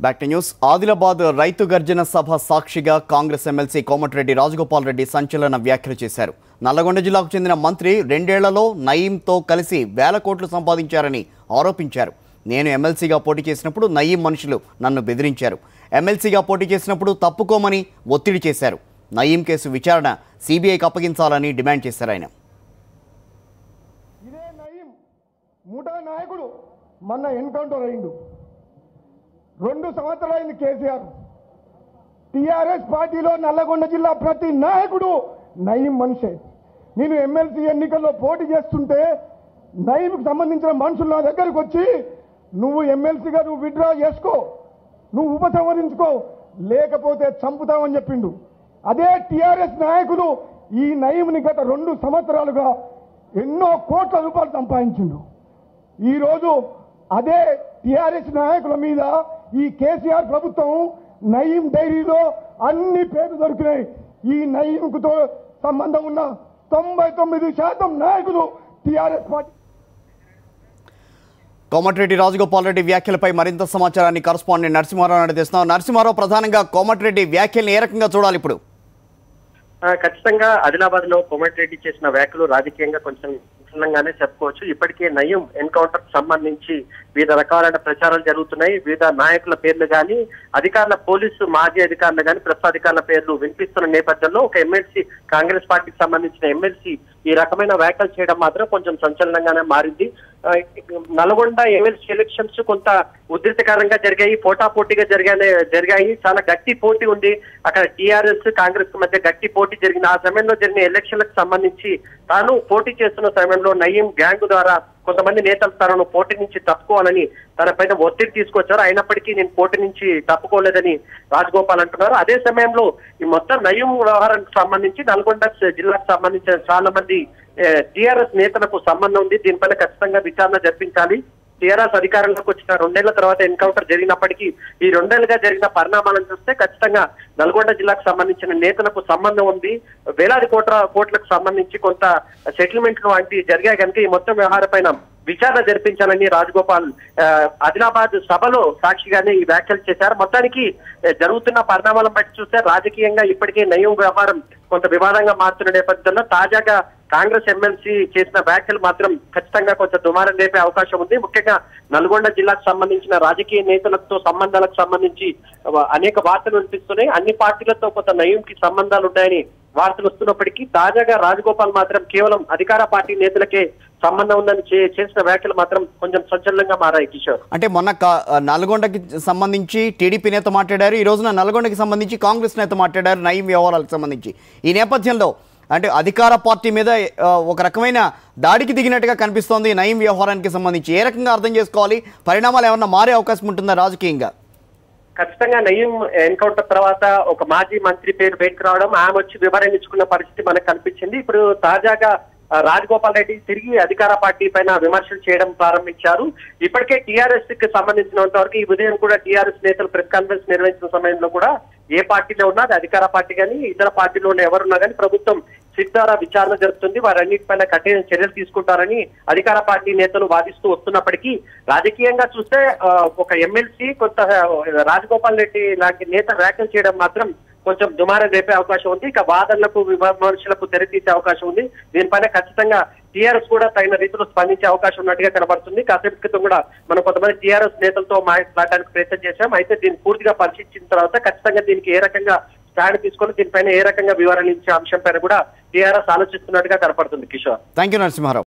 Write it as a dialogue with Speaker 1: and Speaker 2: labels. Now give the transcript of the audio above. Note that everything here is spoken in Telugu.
Speaker 1: Back to news. ఆదిలాబాద్ రైతు గర్జన సభ సాక్షిగా కాంగ్రెస్ ఎమ్మెల్సీ కోమటిరెడ్డి రాజగోపాల్ రెడ్డి సంచలన వ్యాఖ్యలు చేశారు. నల్లగొండ జిల్లాకు చెందిన మంత్రి 2 ఏళ్లలో నయీంతో కలిసి వేల కోట్లు సంపాదించారని ఆరోపించారు. నేను ఎమ్మెల్సీగా పోటీ చేసినప్పుడు నయీం మనుషులు నన్ను బెదిరించారు. ఎమ్మెల్సీగా పోటీ చేసినప్పుడు తప్పుకోమని ఒత్తిడి చేశారు. నయీం కేసు విచారణ సిబిఐకి అప్పగించాలని డిమాండ్ చేశారు ఆయన.
Speaker 2: ఇదే నయీం ముఠా నాయకుడు మొన్న ఎన్కౌంటర్ అయిండు. 2 సంవత్సరాలైంది కేసీఆర్. టీఆర్ఎస్ పార్టీలో నల్లగొండ జిల్లా ప్రతి నాయకుడు నయీం మనిషే. నేను ఎమ్మెల్సీ ఎన్నికల్లో పోటీ చేస్తుంటే నయీంకి సంబంధించిన మనుషులు నా దగ్గరకు వచ్చి నువ్వు ఎమ్మెల్సీగా విత్డ్రా చేసుకో, నువ్వు ఉపసంహరించుకో, లేకపోతే చంపుతామని చెప్పిండు. అదే టీఆర్ఎస్ నాయకులు ఈ నయీంని గత 2 సంవత్సరాలుగా ఎన్నో కోట్ల రూపాయలు సంపాదించిండు. ఈరోజు అదే టీఆర్ఎస్ నాయకుల మీద ఈ కేసీఆర్ ప్రభుత్వం నయీం డైరీలో అన్ని పేర్లు దొరికినాయి. ఈ నయీంకుతో సంబంధం ఉన్న 99% నాయకులు టీఆర్ఎస్ పార్టీ.
Speaker 1: కోమటిరెడ్డి రాజగోపాల్ రెడ్డి వ్యాఖ్యలపై మరింత సమాచారాన్ని కరస్పాండెంట్ నరసింహారావు నడిపిస్తున్నాం. నరసింహారావు, ప్రధానంగా కోమటిరెడ్డి వ్యాఖ్యల్ని ఏ రకంగా చూడాలి ఇప్పుడు?
Speaker 3: ఖచ్చితంగా ఆదిలాబాద్ లో కోమటిరెడ్డి చేసిన వ్యాఖ్యలు రాజకీయంగా కొంచెం విభిన్నంగానే చెప్పుకోవచ్చు. ఇప్పటికే నయీం ఎన్కౌంటర్ సంబంధించి వివిధ రకాలైన ప్రచారాలు జరుగుతున్నాయి. వివిధ నాయకుల పేర్లు కానీ, అధికారుల పోలీసు మాజీ అధికారులు కానీ, ప్రస్తుత అధికారుల పేర్లు వినిపిస్తున్న నేపథ్యంలో ఒక ఎమ్మెల్సీ, కాంగ్రెస్ పార్టీకి సంబంధించిన ఎమ్మెల్సీ ఈ రకమైన వ్యాఖ్యలు చేయడం మాత్రం కొంచెం సంచలనంగానే మారింది. నల్గొండ ఎమ్మెల్సీ ఎలక్షన్స్ కొంత ఉధృతకరంగా జరిగాయి, పోటాపోటీగా జరిగాయి. చాలా గట్టి పోటీ ఉంది అక్కడ. టీఆర్ఎస్ కాంగ్రెస్ మధ్య గట్టి పోటీ జరిగింది. ఆ సమయంలో జరిగిన ఎలక్షన్లకు సంబంధించి తాను పోటీ చేస్తున్న సమయంలో నయీం గ్యాంగ్ ద్వారా కొంతమంది నేతలు తనను పోటీ నుంచి తప్పుకోవాలని తన పైన ఒత్తిడి తీసుకొచ్చారు. అయినప్పటికీ నేను పోటీ నుంచి తప్పుకోలేదని రాజగోపాల్ అంటున్నారు. అదే సమయంలో ఈ మొత్తం నయీం వ్యవహారానికి సంబంధించి నల్గొండ జిల్లాకు సంబంధించిన చాలా మంది టీఆర్ఎస్ నేతలకు సంబంధం ఉంది. దీనిపైన ఖచ్చితంగా విచారణ జరిపించాలి. టీఆర్ఎస్ అధికారంలోకి వచ్చిన 2 ఏళ్ల తర్వాత ఎన్కౌంటర్ జరిగినప్పటికీ ఈ 2 ఏళ్లుగా జరిగిన పరిణామాలను చూస్తే ఖచ్చితంగా నల్గొండ జిల్లాకు సంబంధించిన నేతలకు సంబంధం ఉంది. వేలాది కోట్లకు సంబంధించి కొంత సెటిల్మెంట్లు వంటి జరిగాయి కనుక ఈ మొత్తం వ్యవహారం పైన విచారణ జరిపించాలని రాజగోపాల్ ఆదిలాబాద్ సభలో సాక్షిగానే ఈ వ్యాఖ్యలు చేశారు. మొత్తానికి జరుగుతున్న పరిణామాలను బట్టి చూస్తే రాజకీయంగా ఇప్పటికే నయీం వ్యవహారం కొంత వివాదంగా మారుతున్న నేపథ్యంలో తాజాగా కాంగ్రెస్ ఎమ్మెల్సీ చేసిన వ్యాఖ్యలు మాత్రం ఖచ్చితంగా కొంచెం దుమారం రేపే అవకాశం ఉంది. ముఖ్యంగా నల్గొండ జిల్లాకు సంబంధించిన రాజకీయ నేతలతో సంబంధాలకు సంబంధించి అనేక వార్తలు వినిపిస్తున్నాయి. అన్ని పార్టీలతో కొంత నయీంకి సంబంధాలు ఉన్నాయని వార్తలు వస్తున్నప్పటికీ తాజాగా రాజగోపాల్ మాత్రం కేవలం అధికార పార్టీ నేతలకే సంబంధం ఉందని చేసిన వ్యాఖ్యలు మాత్రం కొంచెం సంచలనంగా మారాయి. కిషోర్,
Speaker 1: అంటే మొన్న నల్గొండకి సంబంధించి టీడీపీ నేత మాట్లాడారు, ఈ రోజున నల్గొండకి సంబంధించి కాంగ్రెస్ నేత మాట్లాడారు నయీం వ్యవహారాలకు సంబంధించి. ఈ నేపథ్యంలో అంటే అధికార పార్టీ మీద ఒక రకమైన దాడికి దిగినట్టుగా కనిపిస్తోంది నయీం వ్యవహారానికి సంబంధించి. ఏ రకంగా అర్థం చేసుకోవాలి? పరిణామాలు ఏమన్నా మారే అవకాశం ఉంటుందా రాజకీయంగా?
Speaker 3: ఖచ్చితంగా నయీం ఎన్కౌంటర్ తర్వాత ఒక మాజీ మంత్రి పేరు బయటకు రావడం, ఆమె వచ్చి వివరణ ఇచ్చుకున్న పరిస్థితి మనకు కనిపించింది. ఇప్పుడు తాజాగా రాజగోపాల్ రెడ్డి తిరిగి అధికార పార్టీ పైన విమర్శలు చేయడం ప్రారంభించారు. ఇప్పటికే టీఆర్ఎస్ కి సంబంధించినంత వరకు ఈ ఉదయం కూడా టీఆర్ఎస్ నేతలు ప్రెస్ కాన్ఫరెన్స్ నిర్వహించిన సమయంలో కూడా ఏ పార్టీలో ఉన్నా, అది అధికార పార్టీ కానీ ఇతర పార్టీలో ఉన్న ఎవరున్నా కానీ ప్రభుత్వం సిట్ ద్వారా విచారణ జరుపుతుంది, వారన్నిటిపైన కఠిన చర్యలు తీసుకుంటారని అధికార పార్టీ నేతలు వాదిస్తూ వస్తున్నప్పటికీ రాజకీయంగా చూస్తే ఒక ఎమ్మెల్సీ కొంత రాజగోపాల్ రెడ్డి లాంటి నేత వ్యాఖ్యలు చేయడం మాత్రం కొంచెం దుమారం రేపే అవకాశం ఉంది. ఇక వాదనలకు విమర్శలకు తెరతీసే అవకాశం ఉంది. దీనిపైన ఖచ్చితంగా టీఆర్ఎస్ కూడా తగిన రీతిలో స్పందించే అవకాశం ఉన్నట్టుగా కనబడుతుంది. కాసేపు క్రితం కూడా మనం కొంతమంది టీఆర్ఎస్ నేతలతో మాట్లాడడానికి ప్రయత్నం చేశాం. అయితే దీన్ని పూర్తిగా పరిశీలించిన తర్వాత ఖచ్చితంగా దీనికి ఏ రకంగా స్టాండ్ తీసుకొని దీనిపైన ఏ రకంగా వివరణ ఇచ్చే అంశం పైన కూడా టీఆర్ఎస్ ఆలోచిస్తున్నట్టుగా కనపడుతుంది. Kishore,
Speaker 1: thank you Narasimha Rao.